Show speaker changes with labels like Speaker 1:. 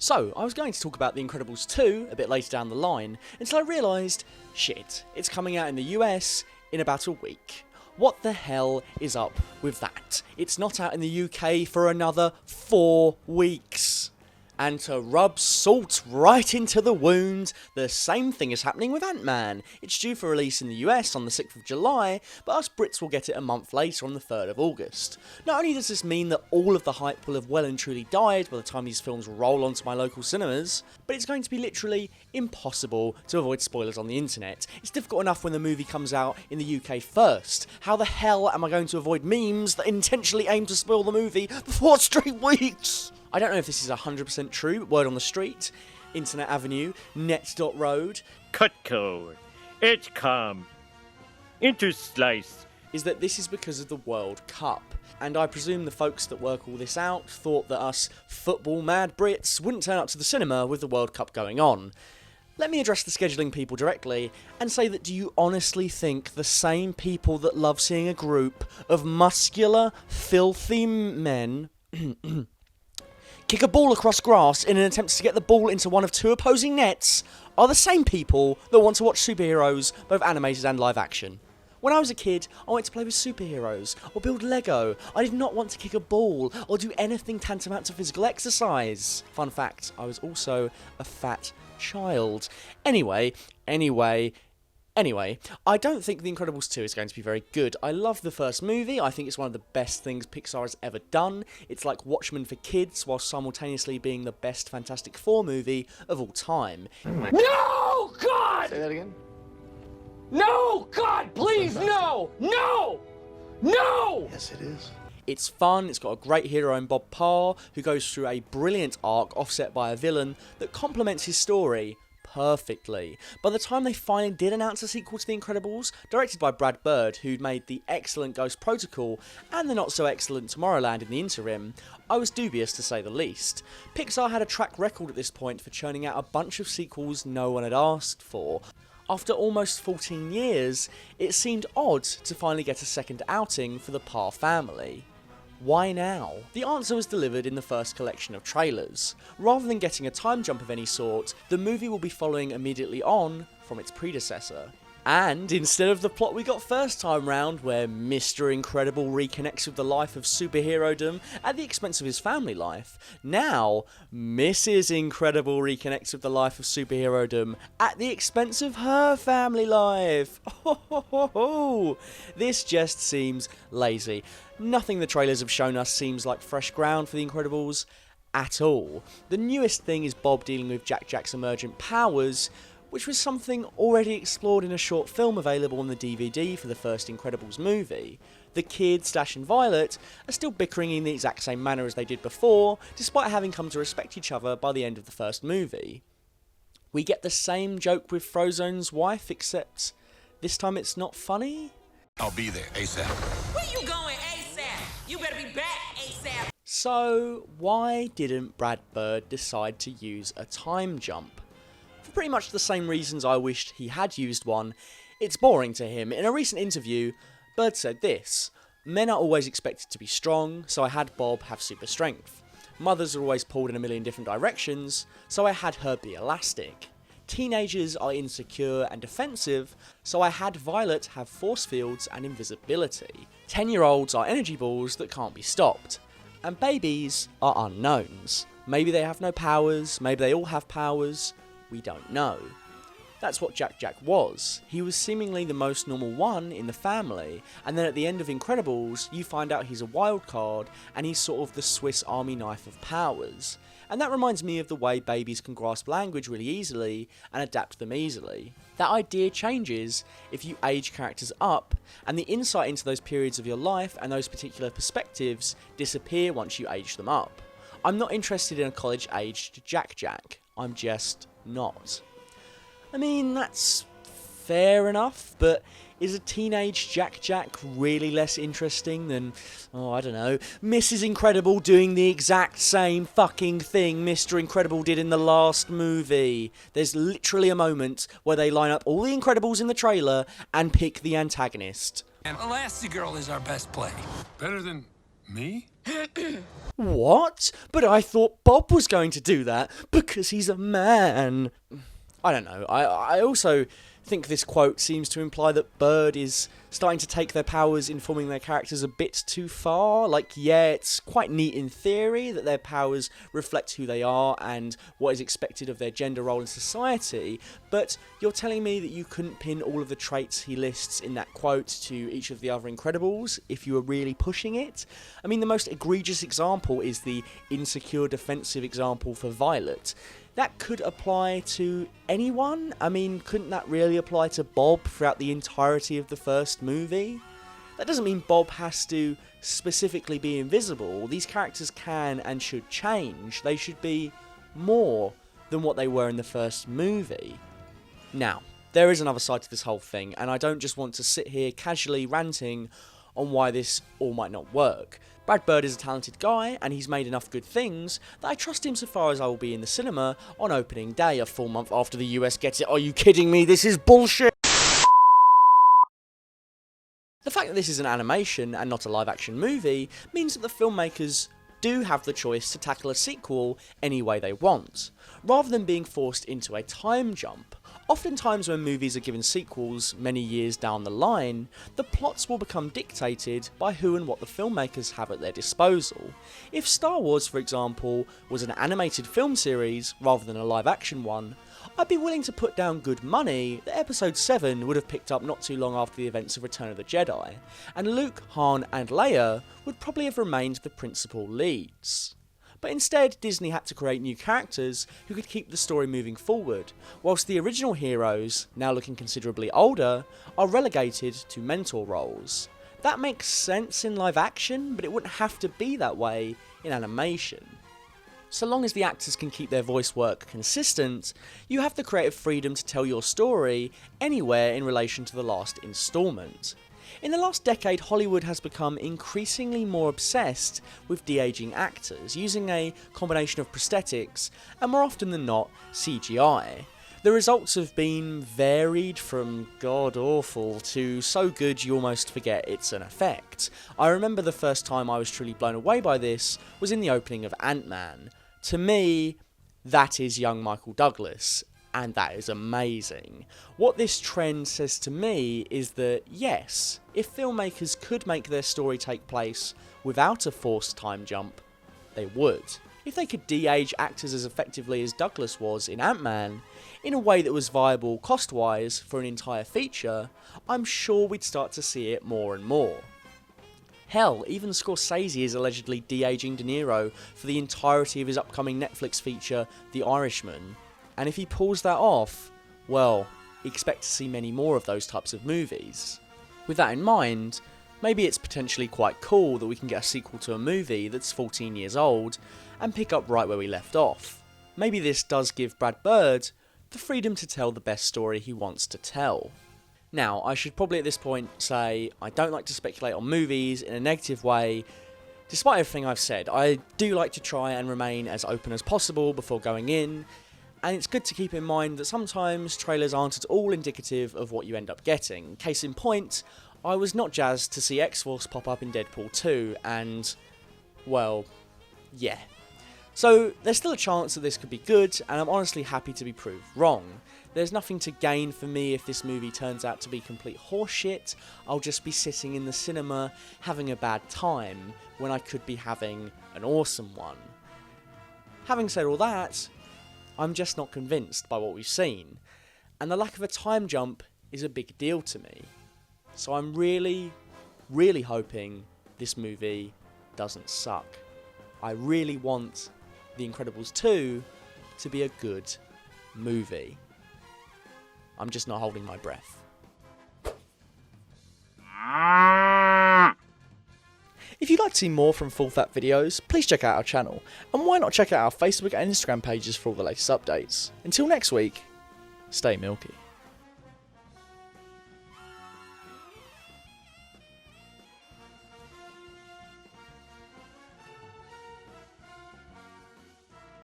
Speaker 1: So, I was going to talk about The Incredibles 2 a bit later down the line, until I realised, shit, it's coming out in the US in about a week. What the hell is up with that? It's not out in the UK for another 4 weeks. And to rub salt right into the wound, the same thing is happening with Ant-Man. It's due for release in the US on the 6th of July, but us Brits will get it a month later on the 3rd of August. Not only does this mean that all of the hype will have well and truly died by the time these films roll onto my local cinemas, but it's going to be literally impossible to avoid spoilers on the internet. It's difficult enough when the movie comes out in the UK first. How the hell am I going to avoid memes that intentionally aim to spoil the movie for 4 straight weeks? I don't know if this is 100% true, word on the street, Internet Avenue, net.road.
Speaker 2: Cut code. Edge com. Interslice.
Speaker 1: Is that this is because of the World Cup. And I presume the folks that work all this out thought that us football-mad Brits wouldn't turn up to the cinema with the World Cup going on. Let me address the scheduling people directly and say that do you honestly think the same people that love seeing a group of muscular, filthy men kick a ball across grass in an attempt to get the ball into one of 2 opposing nets are the same people that want to watch superheroes, both animated and live action? When I was a kid, I wanted to play with superheroes, or build Lego. I did not want to kick a ball, or do anything tantamount to physical exercise. Fun fact, I was also a fat child. Anyway, I don't think The Incredibles 2 is going to be very good. I love the first movie. I think it's one of the best things Pixar has ever done. It's like Watchmen for kids, while simultaneously being the best Fantastic Four movie of all time.
Speaker 3: No! God!
Speaker 4: Say that again?
Speaker 3: No! God, please, no! No! No!
Speaker 4: Yes, it is.
Speaker 1: It's fun, it's got a great hero in Bob Parr, who goes through a brilliant arc offset by a villain that complements his story perfectly. By the time they finally did announce a sequel to The Incredibles, directed by Brad Bird, who'd made the excellent Ghost Protocol and the not so excellent Tomorrowland in the interim, I was dubious to say the least. Pixar had a track record at this point for churning out a bunch of sequels no one had asked for. After almost 14 years, it seemed odd to finally get a second outing for the Parr family. Why now? The answer was delivered in the first collection of trailers. Rather than getting a time jump of any sort, the movie will be following immediately on from its predecessor. And instead of the plot we got first time round, where Mr. Incredible reconnects with the life of superherodom at the expense of his family life, now Mrs. Incredible reconnects with the life of superherodom at the expense of her family life. This just seems lazy. Nothing the trailers have shown us seems like fresh ground for The Incredibles at all. The newest thing is Bob dealing with Jack's emergent powers, which was something already explored in a short film available on the DVD for the first Incredibles movie. The kids, Dash and Violet, are still bickering in the exact same manner as they did before, despite having come to respect each other by the end of the first movie. We get the same joke with Frozone's wife, except this time it's not funny.
Speaker 5: I'll be there ASAP.
Speaker 6: Where you going ASAP? You better be back ASAP.
Speaker 1: So, why didn't Brad Bird decide to use a time jump? For pretty much the same reasons I wished he had used one. It's boring to him. In a recent interview, Bird said this: "Men are always expected to be strong, so I had Bob have super strength. Mothers are always pulled in a million different directions, so I had her be elastic. Teenagers are insecure and defensive, so I had Violet have force fields and invisibility. 10-year-olds are energy balls that can't be stopped. And babies are unknowns. Maybe they have no powers, maybe they all have powers, we don't know." That's what Jack was. He was seemingly the most normal one in the family, and then at the end of Incredibles, you find out he's a wild card, and he's sort of the Swiss Army knife of powers. And that reminds me of the way babies can grasp language really easily, and adapt them easily. That idea changes if you age characters up, and the insight into those periods of your life and those particular perspectives disappear once you age them up. I'm not interested in a college-aged Jack. I'm just not. I mean, that's fair enough, but is a teenage Jack really less interesting than, I don't know, Mrs. Incredible doing the exact same fucking thing Mr. Incredible did in the last movie? There's literally a moment where they line up all the Incredibles in the trailer and pick the antagonist.
Speaker 7: And Elastigirl is our best play.
Speaker 5: Better than me?
Speaker 1: What? But I thought Bob was going to do that because he's a man. I don't know. I also think this quote seems to imply that Bird is starting to take their powers in forming their characters a bit too far. Like, yeah, it's quite neat in theory that their powers reflect who they are and what is expected of their gender role in society, but you're telling me that you couldn't pin all of the traits he lists in that quote to each of the other Incredibles if you were really pushing it? I mean, the most egregious example is the insecure defensive example for Violet. That could apply to anyone? I mean, couldn't that really apply to Bob throughout the entirety of the first movie? That doesn't mean Bob has to specifically be invisible. These characters can and should change. They should be more than what they were in the first movie. Now, there is another side to this whole thing, and I don't just want to sit here casually ranting on why this all might not work. Brad Bird is a talented guy, and he's made enough good things that I trust him so far as I will be in the cinema on opening day, a full month after the US gets it. Are you kidding me? This is bullshit! The fact that this is an animation and not a live-action movie means that the filmmakers do have the choice to tackle a sequel any way they want, rather than being forced into a time jump. Oftentimes when movies are given sequels many years down the line, the plots will become dictated by who and what the filmmakers have at their disposal. If Star Wars, for example, was an animated film series rather than a live-action one, I'd be willing to put down good money that Episode 7 would have picked up not too long after the events of Return of the Jedi, and Luke, Han and Leia would probably have remained the principal leads. But instead, Disney had to create new characters who could keep the story moving forward, whilst the original heroes, now looking considerably older, are relegated to mentor roles. That makes sense in live action, but it wouldn't have to be that way in animation. So long as the actors can keep their voice work consistent, you have the creative freedom to tell your story anywhere in relation to the last instalment. In the last decade, Hollywood has become increasingly more obsessed with de-aging actors, using a combination of prosthetics and, more often than not, CGI. The results have been varied from god-awful to so good you almost forget it's an effect. I remember the first time I was truly blown away by this was in the opening of Ant-Man. To me, that is young Michael Douglas, and that is amazing. What this trend says to me is that, yes, if filmmakers could make their story take place without a forced time jump, they would. If they could de-age actors as effectively as Douglas was in Ant-Man, in a way that was viable cost-wise for an entire feature, I'm sure we'd start to see it more and more. Hell, even Scorsese is allegedly de-aging De Niro for the entirety of his upcoming Netflix feature, The Irishman. And if he pulls that off, well, expect to see many more of those types of movies. With that in mind, maybe it's potentially quite cool that we can get a sequel to a movie that's 14 years old and pick up right where we left off. Maybe this does give Brad Bird the freedom to tell the best story he wants to tell. Now, I should probably at this point say I don't like to speculate on movies in a negative way. Despite everything I've said, I do like to try and remain as open as possible before going in, and it's good to keep in mind that sometimes trailers aren't at all indicative of what you end up getting. Case in point, I was not jazzed to see X-Force pop up in Deadpool 2, and, well, yeah. So, there's still a chance that this could be good, and I'm honestly happy to be proved wrong. There's nothing to gain for me if this movie turns out to be complete horseshit. I'll just be sitting in the cinema having a bad time when I could be having an awesome one. Having said all that, I'm just not convinced by what we've seen, and the lack of a time jump is a big deal to me. So I'm really, really hoping this movie doesn't suck. I really want The Incredibles 2 to be a good movie. I'm just not holding my breath. If you'd like to see more from Full Fat Videos, please check out our channel, and why not check out our Facebook and Instagram pages for all the latest updates. Until next week, stay milky.